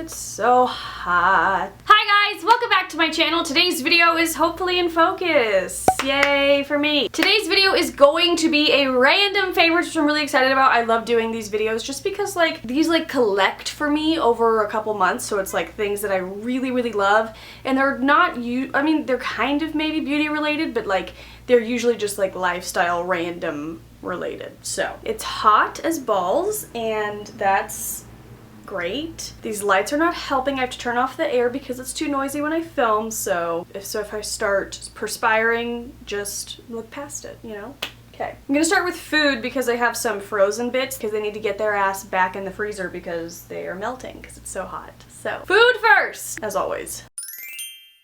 it's so hot. Hi guys, welcome back to my channel. Today's video is hopefully in focus. Yay for me. Today's video is going to be a random favorites, which I'm really excited about. I love doing these videos just because these collect for me over a couple months, so it's like things that I really love, and they're not they're kind of maybe beauty related, but they're usually just lifestyle random related. So it's hot as balls, and that's great. These lights are not helping. I have to turn off the air because it's too noisy when I film, so if I start perspiring, just look past it, you know? Okay. I'm gonna start with food because I have some frozen bits because they need to get their ass back in the freezer because they are melting because it's so hot. So, food first, as always.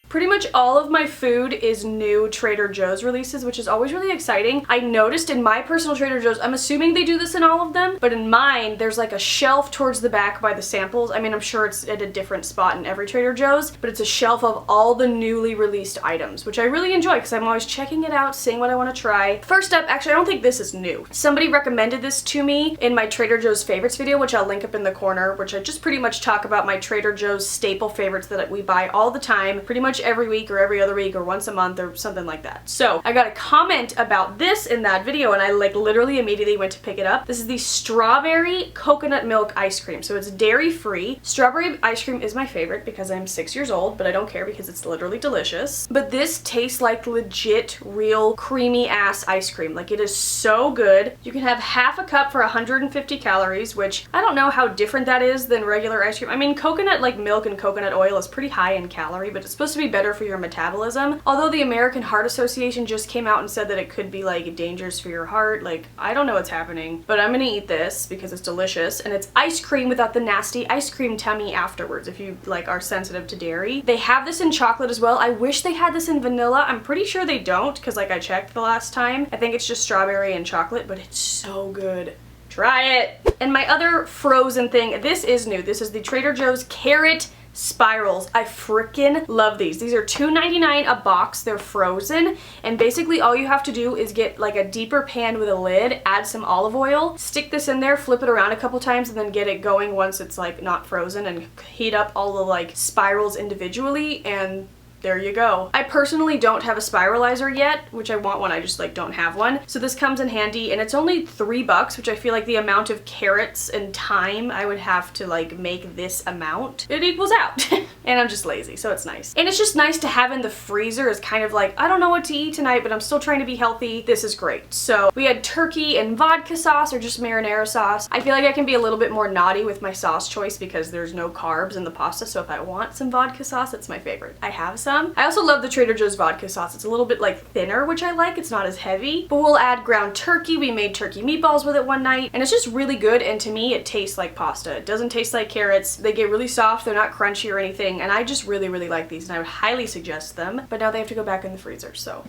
Pretty much all of my food is new Trader Joe's releases, which is always really exciting. I noticed in my personal Trader Joe's, I'm assuming they do this in all of them, but in mine, there's like a shelf towards the back by the samples. I mean, I'm sure it's at a different spot in every Trader Joe's, but it's a shelf of all the newly released items, which I really enjoy because I'm always checking it out, seeing what I want to try. First up, actually, I don't think this is new. Somebody recommended this to me in my Trader Joe's favorites video, which I'll link up in the corner, which I just pretty much talk about my Trader Joe's staple favorites that we buy all the time, pretty much every week or every other week or once a month or something like that. So I got a comment about this in that video and I literally immediately went to pick it up. This is the strawberry coconut milk ice cream. So it's dairy free. Strawberry ice cream is my favorite because I'm 6 years old, but I don't care because it's literally delicious. But this tastes like legit, real creamy ass ice cream. Like, it is so good. You can have half a cup for 150 calories, which I don't know how different that is than regular ice cream. I mean, coconut milk and coconut oil is pretty high in calorie, but it's supposed to be better for your metabolism. Although the American Heart Association just came out and said that it could be dangerous for your heart. I don't know what's happening, but I'm gonna eat this because it's delicious, and it's ice cream without the nasty ice cream tummy afterwards if you are sensitive to dairy. They have this in chocolate as well. I wish they had this in vanilla. I'm pretty sure they don't because I checked the last time. I think it's just strawberry and chocolate, but it's so good. Try it! And my other frozen thing, this is new. This is the Trader Joe's carrot spirals. I freaking love these. These are $2.99 a box. They're frozen, and basically all you have to do is get a deeper pan with a lid, add some olive oil, stick this in there, flip it around a couple times, and then get it going once it's not frozen, and heat up all the spirals individually, and there you go. I personally don't have a spiralizer yet, which I want one. I just don't have one. So this comes in handy, and it's only $3, which I feel like the amount of carrots and time I would have to make this amount, it equals out. And I'm just lazy, so it's nice. And it's just nice to have in the freezer as kind of I don't know what to eat tonight, but I'm still trying to be healthy. This is great. So we had turkey and vodka sauce or just marinara sauce. I feel like I can be a little bit more naughty with my sauce choice because there's no carbs in the pasta, so if I want some vodka sauce, it's my favorite. I have some. I also love the Trader Joe's vodka sauce. It's a little bit thinner, which I like. It's not as heavy, but we'll add ground turkey. We made turkey meatballs with it one night, and it's just really good, and to me, it tastes like pasta. It doesn't taste like carrots. They get really soft. They're not crunchy or anything, and I just really like these, and I would highly suggest them, but now they have to go back in the freezer, so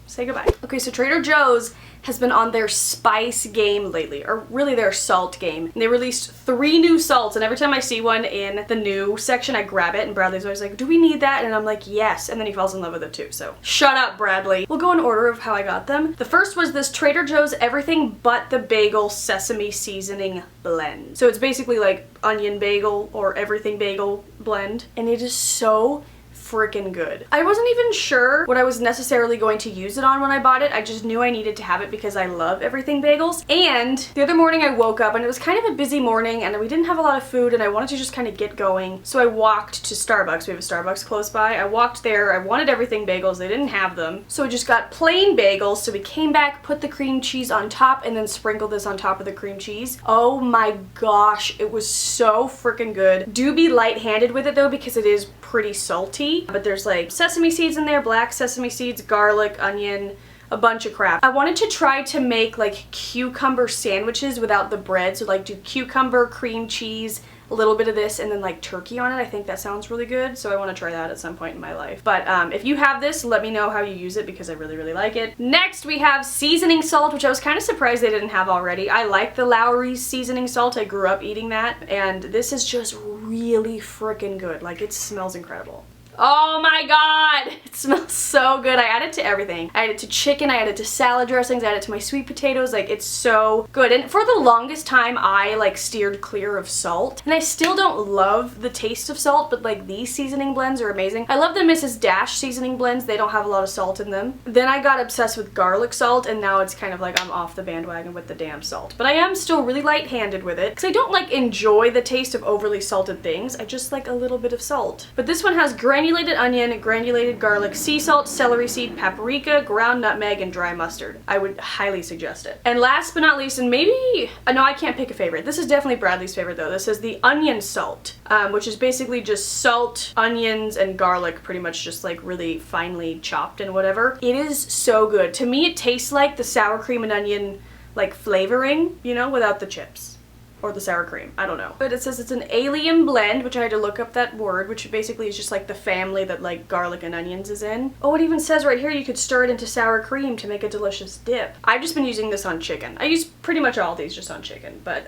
say goodbye. Okay, so Trader Joe's has been on their spice game lately, or really their salt game. And they released 3 new salts, and every time I see one in the new section, I grab it, and Bradley's always like, do we need that? And I'm like, yes, and then he falls in love with it too, so shut up, Bradley. We'll go in order of how I got them. The first was this Trader Joe's Everything But the Bagel Sesame Seasoning Blend. So it's basically onion bagel or everything bagel blend, and it is so freaking good. I wasn't even sure what I was necessarily going to use it on when I bought it. I just knew I needed to have it because I love everything bagels. And the other morning I woke up and it was kind of a busy morning and we didn't have a lot of food and I wanted to just kind of get going. So I walked to Starbucks. We have a Starbucks close by. I walked there. I wanted everything bagels. They didn't have them. So I just got plain bagels. So we came back, put the cream cheese on top, and then sprinkled this on top of the cream cheese. Oh my gosh, it was so freaking good. Do be light-handed with it though because it is pretty salty. But there's sesame seeds in there, black sesame seeds, garlic, onion, a bunch of crap. I wanted to try to make cucumber sandwiches without the bread. So do cucumber, cream cheese, a little bit of this, and then turkey on it. I think that sounds really good. So I want to try that at some point in my life. But if you have this, let me know how you use it because I really like it. Next we have seasoning salt, which I was kind of surprised they didn't have already. I like the Lowry's seasoning salt. I grew up eating that, and this is just really freaking good. It smells incredible. Oh my god! It smells so good. I add it to everything. I add it to chicken, I add it to salad dressings, I add it to my sweet potatoes. Like, it's so good. And for the longest time, I like steered clear of salt. And I still don't love the taste of salt, but like these seasoning blends are amazing. I love the Mrs. Dash seasoning blends. They don't have a lot of salt in them. Then I got obsessed with garlic salt, and now it's kind of like I'm off the bandwagon with the damn salt. But I am still really light-handed with it because I don't like enjoy the taste of overly salted things. I just like a little bit of salt. But this one has granulated onion, granulated garlic, sea salt, celery seed, paprika, ground nutmeg, and dry mustard. I would highly suggest it. And last but not least, and maybe, no, I can't pick a favorite. This is definitely Bradley's favorite though. This is the onion salt, which is basically just salt, onions, and garlic, pretty much just like really finely chopped and whatever. It is so good. To me, it tastes like the sour cream and onion like flavoring, you know, without the chips. Or the sour cream, I don't know. But it says it's an alien blend, which I had to look up that word, which basically is just like the family that like garlic and onions is in. Oh, it even says right here you could stir it into sour cream to make a delicious dip. I've just been using this on chicken. I use pretty much all these just on chicken, but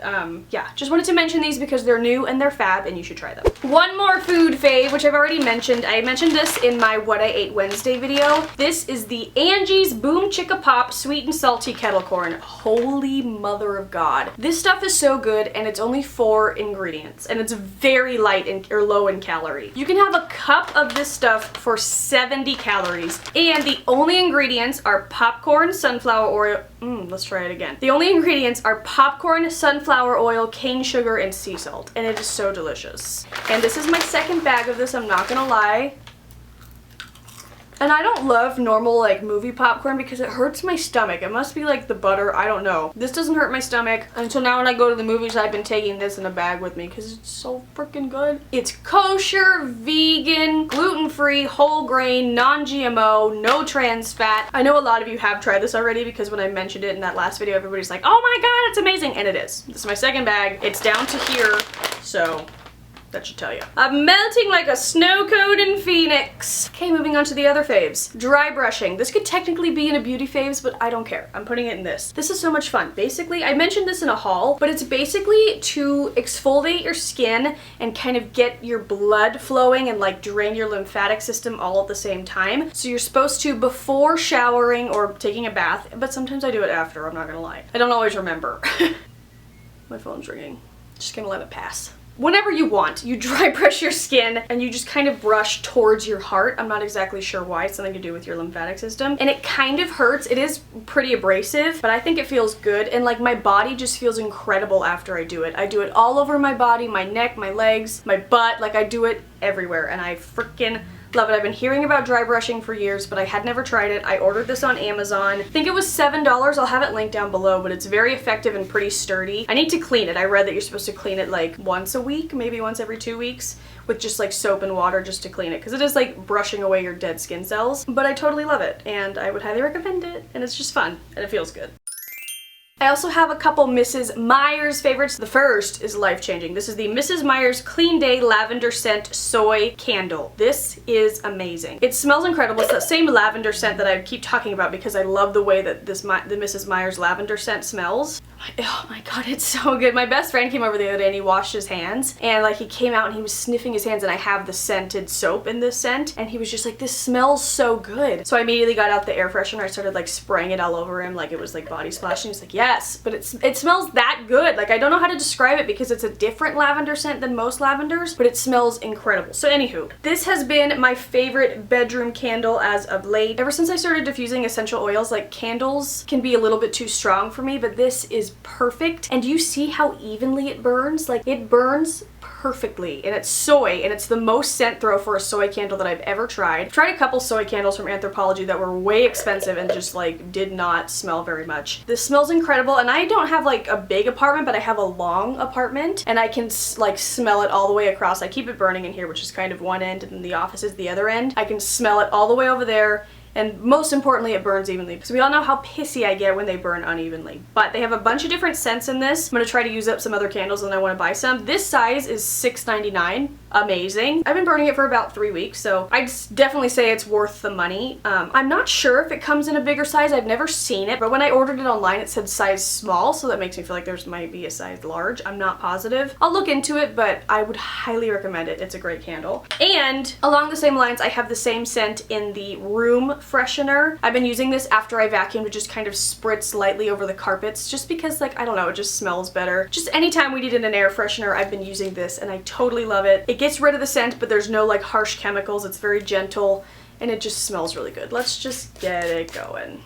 yeah, just wanted to mention these because they're new and they're fab and you should try them. One more food fave, which I've already mentioned. I mentioned this in my What I Ate Wednesday video. This is the Angie's Boom Chicka Pop Sweet and Salty Kettle Corn. Holy mother of God. This stuff is so good, and it's only 4 ingredients, and it's very light or low in calorie. You can have a cup of this stuff for 70 calories, and the only ingredients are popcorn, sunflower oil. Let's try it again. The only ingredients are popcorn, sunflower oil, cane sugar, and sea salt, and it is so delicious. And this is my second bag of this, I'm not gonna lie. And I don't love normal like movie popcorn because it hurts my stomach. It must be like the butter, I don't know. This doesn't hurt my stomach. Until now when I go to the movies, I've been taking this in a bag with me because it's so freaking good. It's kosher, vegan, gluten-free, whole grain, non-GMO, no trans fat. I know a lot of you have tried this already because when I mentioned it in that last video, everybody's like, oh my god, it's amazing. And it is. This is my second bag. It's down to here, so that should tell you. I'm melting like a snow cone in Phoenix. Okay, moving on to the other faves. Dry brushing. This could technically be in a beauty faves, but I don't care. I'm putting it in this. This is so much fun. Basically, I mentioned this in a haul, but it's basically to exfoliate your skin and kind of get your blood flowing and like drain your lymphatic system all at the same time. So you're supposed to before showering or taking a bath, but sometimes I do it after, I'm not gonna lie. I don't always remember. My phone's ringing. Just gonna let it pass. Whenever you want, you dry brush your skin and you just kind of brush towards your heart. I'm not exactly sure why. It's something to do with your lymphatic system. And it kind of hurts. It is pretty abrasive, but I think it feels good. And like my body just feels incredible after I do it. I do it all over my body, my neck, my legs, my butt. Like I do it everywhere and I freaking love it. I've been hearing about dry brushing for years, but I had never tried it. I ordered this on Amazon. I think it was $7. I'll have it linked down below, but it's very effective and pretty sturdy. I need to clean it. I read that you're supposed to clean it like once a week, maybe once every 2 weeks, with just like soap and water just to clean it, because it is like brushing away your dead skin cells. But I totally love it, and I would highly recommend it, and it's just fun, and it feels good. I also have a couple Mrs. Meyer's favorites. The first is life-changing. This is the Mrs. Meyer's Clean Day Lavender Scent Soy Candle. This is amazing. It smells incredible. It's that same lavender scent that I keep talking about because I love the way that the Mrs. Meyer's lavender scent smells. Oh my god, it's so good. My best friend came over the other day and he washed his hands, and like he came out and he was sniffing his hands, and I have the scented soap in this scent, and he was just like, this smells so good. So I immediately got out the air freshener. I started like spraying it all over him like it was like body splash, and he's like, yes, but it smells that good. Like I don't know how to describe it because it's a different lavender scent than most lavenders, but it smells incredible. So anywho, this has been my favorite bedroom candle as of late. Ever since I started diffusing essential oils, like candles can be a little bit too strong for me, but this is perfect. And do you see how evenly it burns? Like it burns perfectly, and it's soy, and it's the most scent throw for a soy candle that I've ever tried. I've tried a couple soy candles from Anthropologie that were way expensive and just like did not smell very much. This smells incredible, and I don't have like a big apartment, but I have a long apartment, and I can like smell it all the way across. I keep it burning in here, which is kind of one end, and then the office is the other end. I can smell it all the way over there. And most importantly, it burns evenly, because we all know how pissy I get when they burn unevenly. But they have a bunch of different scents in this. I'm going to try to use up some other candles and I want to buy some. This size is $6.99. amazing. I've been burning it for about 3 weeks, so I'd definitely say it's worth the money. I'm not sure if it comes in a bigger size. I've never seen it, but when I ordered it online it said size small, so that makes me feel like there's might be a size large. I'm not positive. I'll look into it, but I would highly recommend it. It's a great candle. And along the same lines, I have the same scent in the room freshener. I've been using this after I vacuum to just kind of spritz lightly over the carpets, just because, like, I don't know, it just smells better. Just anytime we needed an air freshener, I've been using this and I totally love it. It gets rid of the scent, but there's no like harsh chemicals. It's very gentle and it just smells really good. Let's just get it going.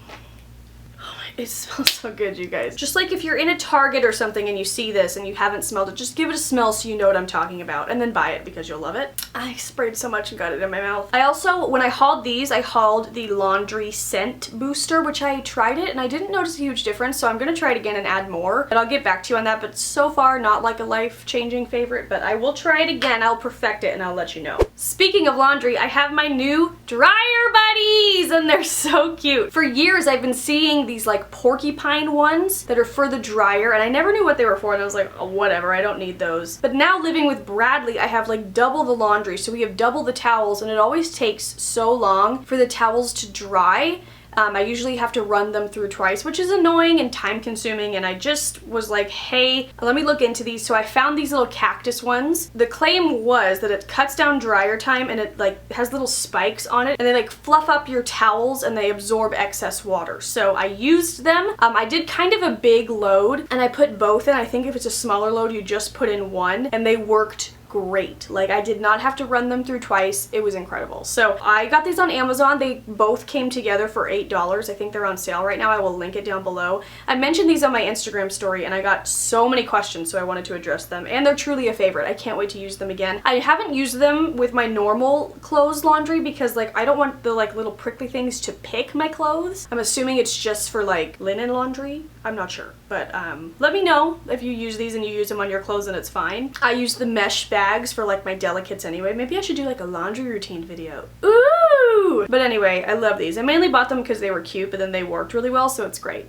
It smells so good, you guys. Just like if you're in a Target or something and you see this and you haven't smelled it, just give it a smell so you know what I'm talking about, and then buy it because you'll love it. I sprayed so much and got it in my mouth. I also, when I hauled these, I hauled the laundry scent booster, which I tried it and I didn't notice a huge difference, so I'm gonna try it again and add more. And I'll get back to you on that, but so far not like a life-changing favorite, but I will try it again. I'll perfect it and I'll let you know. Speaking of laundry, I have my new dryer buddies and they're so cute. For years I've been seeing these like porcupine ones that are for the dryer, and I never knew what they were for, and I was like, oh, whatever, I don't need those. But now living with Bradley, I have like double the laundry, so we have double the towels, and it always takes so long for the towels to dry. I usually have to run them through twice, which is annoying and time consuming, and I just was like, hey, let me look into these. So I found these little cactus ones. The claim was that it cuts down dryer time and it like has little spikes on it and they like fluff up your towels and they absorb excess water. So I used them. I did kind of a big load and I put both in. I think if it's a smaller load, you just put in one, and they worked great. Like, I did not have to run them through twice. It was incredible. So I got these on Amazon. They both came together for $8. I think they're on sale right now. I will link it down below. I mentioned these on my Instagram story and I got so many questions, so I wanted to address them, and they're truly a favorite. I can't wait to use them again. I haven't used them with my normal clothes laundry because like I don't want the like little prickly things to pick my clothes. I'm assuming it's just for like linen laundry. I'm not sure, but let me know if you use these and you use them on your clothes and it's fine. I use the mesh bags for like my delicates anyway. Maybe I should do like a laundry routine video. Ooh! But anyway, I love these. I mainly bought them because they were cute, but then they worked really well, so it's great.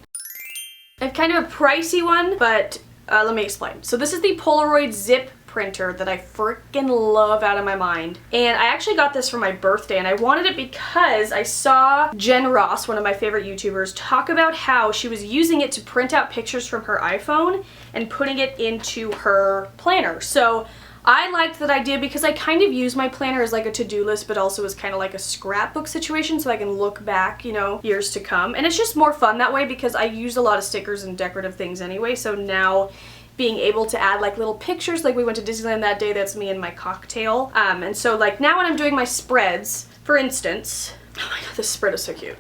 I have kind of a pricey one, but let me explain. So this is the Polaroid Zip printer that I freaking love out of my mind, and I actually got this for my birthday, and I wanted it because I saw Jen Ross, one of my favorite YouTubers, talk about how she was using it to print out pictures from her iPhone and putting it into her planner. So I liked that idea because I kind of use my planner as like a to-do list, but also as kind of like a scrapbook situation, so I can look back, you know, years to come. And it's just more fun that way because I use a lot of stickers and decorative things anyway, so now being able to add like little pictures, like we went to Disneyland that day, that's me and my cocktail. And so like now when I'm doing my spreads, for instance, oh my god, this spread is so cute.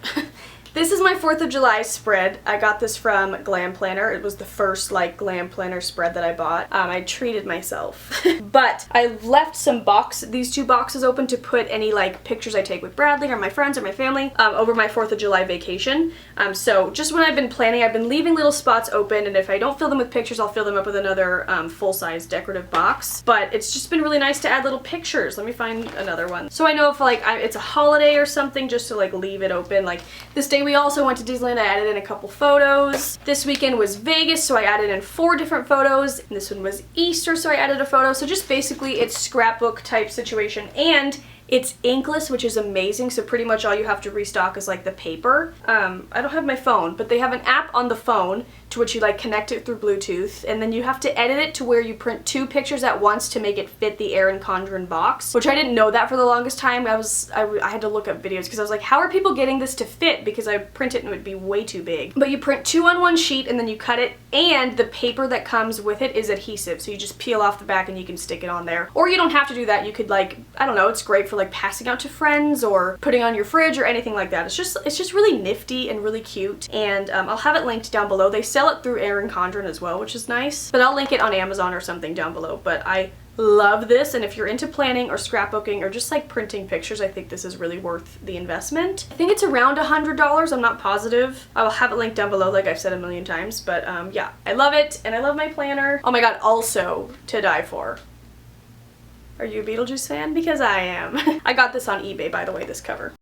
This is my 4th of July spread. I got this from Glam Planner. It was the first like Glam Planner spread that I bought. I treated myself. But I left some these two boxes open to put any like pictures I take with Bradley or my friends or my family over my 4th of July vacation. So just when I've been planning, I've been leaving little spots open, and if I don't fill them with pictures, I'll fill them up with another full-size decorative box. But it's just been really nice to add little pictures. Let me find another one. So I know if like it's a holiday or something, just to like leave it open. Like this day we also went to Disneyland. I added in a couple photos. This weekend was Vegas, so I added in 4 different photos. And this one was Easter, so I added a photo. So just basically it's scrapbook type situation, and it's inkless, which is amazing, so pretty much all you have to restock is like the paper. I don't have my phone, but they have an app on the phone to which you like connect it through Bluetooth, and then you have to edit it to where you print 2 pictures at once to make it fit the Erin Condren box, which I didn't know that for the longest time. I had to look up videos because I was like, how are people getting this to fit? Because I print it and it would be way too big. But you print 2 on one sheet and then you cut it, and the paper that comes with it is adhesive, so you just peel off the back and you can stick it on there. Or you don't have to do that. You could like, I don't know, it's great for like passing out to friends or putting on your fridge or anything like that. It's just really nifty and really cute, and I'll have it linked down below. They sell it through Erin Condren as well, which is nice, but I'll link it on Amazon or something down below. But I love this, and if you're into planning or scrapbooking or just like printing pictures, I think this is really worth the investment. I think it's around $100. I'm not positive. I'll have it linked down below like I've said a million times, but yeah, I love it, and I love my planner. Oh my god, also to die for. Are you a Beetlejuice fan? Because I am. I got this on eBay, by the way, this cover.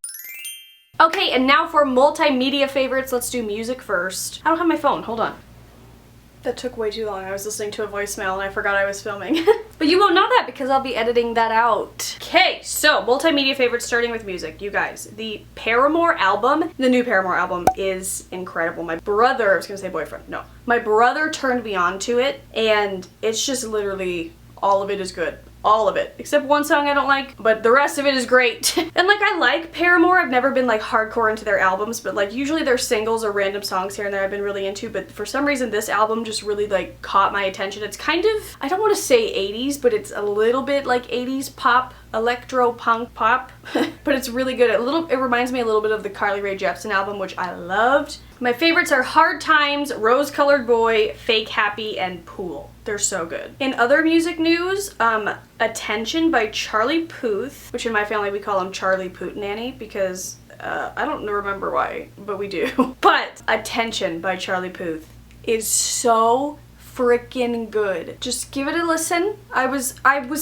Okay, and now for multimedia favorites. Let's do music first. I don't have my phone, hold on. That took way too long. I was listening to a voicemail and I forgot I was filming. But you won't know that because I'll be editing that out. Okay, so multimedia favorites starting with music. You guys, the Paramore album, the new Paramore album is incredible. My brother, I was gonna say boyfriend, no. My brother turned me on to it and it's just literally, all of it is good. All of it, except one song I don't like, but the rest of it is great. And like, I like Paramore. I've never been like hardcore into their albums, but like usually their singles or random songs here and there I've been really into, but for some reason this album just really like caught my attention. It's kind of, I don't want to say 80s, but it's a little bit like 80s pop, electro punk pop, but it's really good. It reminds me a little bit of the Carly Rae Jepsen album, which I loved. My favorites are Hard Times, Rose Colored Boy, Fake Happy, and Pool. They're so good. In other music news, Attention by Charlie Puth, which in my family we call him Charlie Putinanny because I don't remember why, but we do. But Attention by Charlie Puth is so freaking good. Just give it a listen. I was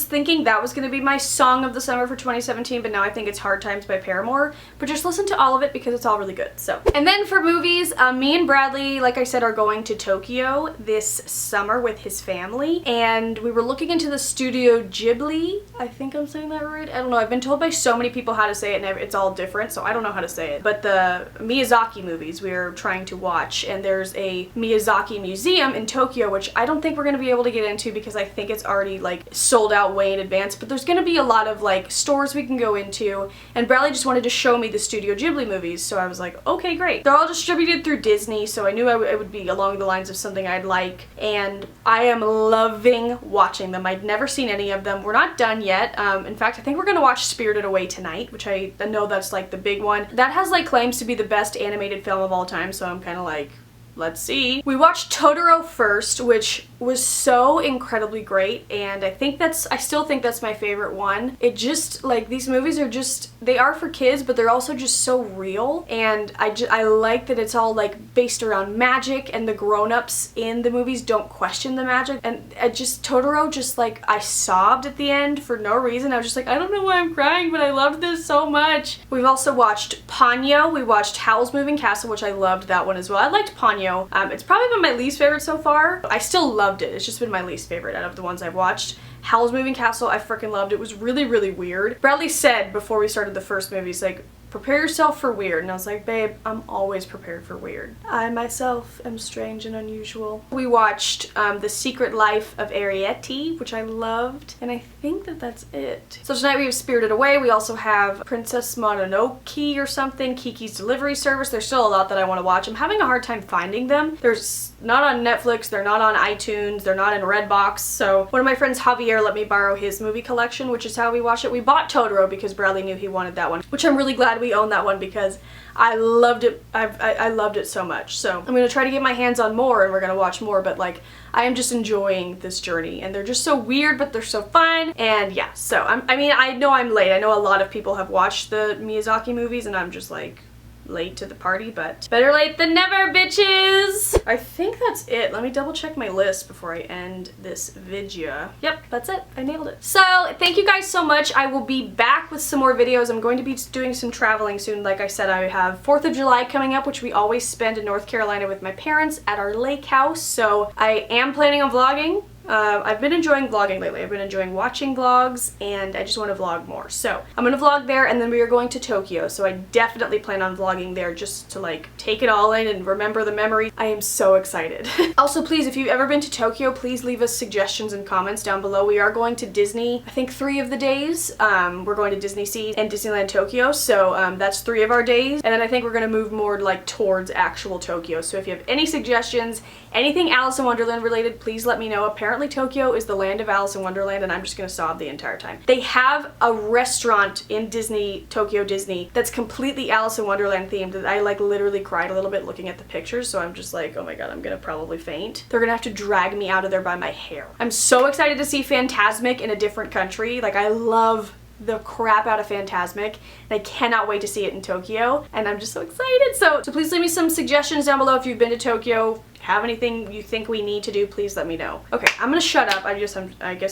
thinking that was gonna be my song of the summer for 2017, but now I think it's Hard Times by Paramore. But just listen to all of it because it's all really good. So, and then for movies, me and Bradley, like I said, are going to Tokyo this summer with his family, and we were looking into the Studio Ghibli. I think I'm saying that right. I don't know. I've been told by so many people how to say it, and it's all different, so I don't know how to say it. But the Miyazaki movies we're trying to watch, and there's a Miyazaki museum in Tokyo, which I don't think we're going to be able to get into because I think it's already like sold out way in advance, but there's going to be a lot of like stores we can go into, and Bradley just wanted to show me the Studio Ghibli movies, so I was like, okay, great. They're all distributed through Disney, so I knew it would be along the lines of something I'd like, and I am loving watching them. I'd never seen any of them. We're not done yet. In fact, I think we're going to watch Spirited Away tonight, which I know that's like the big one. That has like claims to be the best animated film of all time, so I'm kind of like, let's see. We watched Totoro first, which was so incredibly great, and I still think that's my favorite one. It just, like, these movies are just, they are for kids, but they're also just so real, and I like that it's all like based around magic, and the grown-ups in the movies don't question the magic, and Totoro just like, I sobbed at the end for no reason. I was just like, I don't know why I'm crying, but I loved this so much. We've also watched Ponyo. We watched Howl's Moving Castle, which I loved that one as well. I liked Ponyo. It's probably been my least favorite so far. I still loved it. It's just been my least favorite out of the ones I've watched. Howl's Moving Castle, I freaking loved. It was really, really weird. Bradley said before we started the first movie, he's like, prepare yourself for weird. And I was like, babe, I'm always prepared for weird. I myself am strange and unusual. We watched The Secret Life of Arrietty, which I loved, and I think that that's it. So tonight we have Spirited Away. We also have Princess Mononoke or something, Kiki's Delivery Service. There's still a lot that I want to watch. I'm having a hard time finding them. There's not on Netflix, they're not on iTunes, they're not in Redbox, so one of my friends, Javier, let me borrow his movie collection, which is how we watched it. We bought Totoro because Bradley knew he wanted that one, which I'm really glad we own that one because I loved it. I loved it so much. So I'm gonna try to get my hands on more, and we're gonna watch more, but like, I am just enjoying this journey, and they're just so weird, but they're so fun. And yeah, so I mean, I know I'm late. I know a lot of people have watched the Miyazaki movies, and I'm just like, late to the party, but better late than never, bitches! I think that's it. Let me double check my list before I end this video. Yep, that's it. I nailed it. So, thank you guys so much. I will be back with some more videos. I'm going to be doing some traveling soon. Like I said, I have 4th of July coming up, which we always spend in North Carolina with my parents at our lake house, so I am planning on vlogging. I've been enjoying vlogging lately. I've been enjoying watching vlogs, and I just want to vlog more. So I'm gonna vlog there, and then we are going to Tokyo, so I definitely plan on vlogging there just to like take it all in and remember the memories. I am so excited. Also, please, if you've ever been to Tokyo, please leave us suggestions and comments down below. We are going to Disney, I think 3 of the days. We're going to Disney Sea and Disneyland Tokyo, so that's 3 of our days, and then I think we're gonna move more like towards actual Tokyo. So if you have any suggestions, anything Alice in Wonderland related, please let me know. Apparently Tokyo is the land of Alice in Wonderland, and I'm just gonna sob the entire time. They have a restaurant in Disney, Tokyo Disney, that's completely Alice in Wonderland themed that I like literally cried a little bit looking at the pictures, so I'm just like, oh my god, I'm gonna probably faint. They're gonna have to drag me out of there by my hair. I'm so excited to see Fantasmic in a different country. Like, I love the crap out of Fantasmic, and I cannot wait to see it in Tokyo, and I'm just so excited. So please leave me some suggestions down below if you've been to Tokyo, have anything you think we need to do, please let me know. Okay, I'm gonna shut up. I guess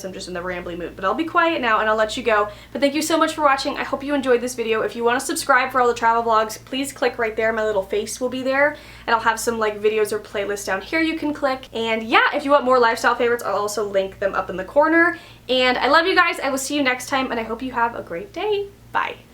I'm just in the rambly mood, but I'll be quiet now and I'll let you go. But thank you so much for watching. I hope you enjoyed this video. If you want to subscribe for all the travel vlogs, please click right there. My little face will be there, and I'll have some like videos or playlists down here you can click. And yeah, if you want more lifestyle favorites, I'll also link them up in the corner. And I love you guys. I will see you next time, and I hope you have a great day. Bye.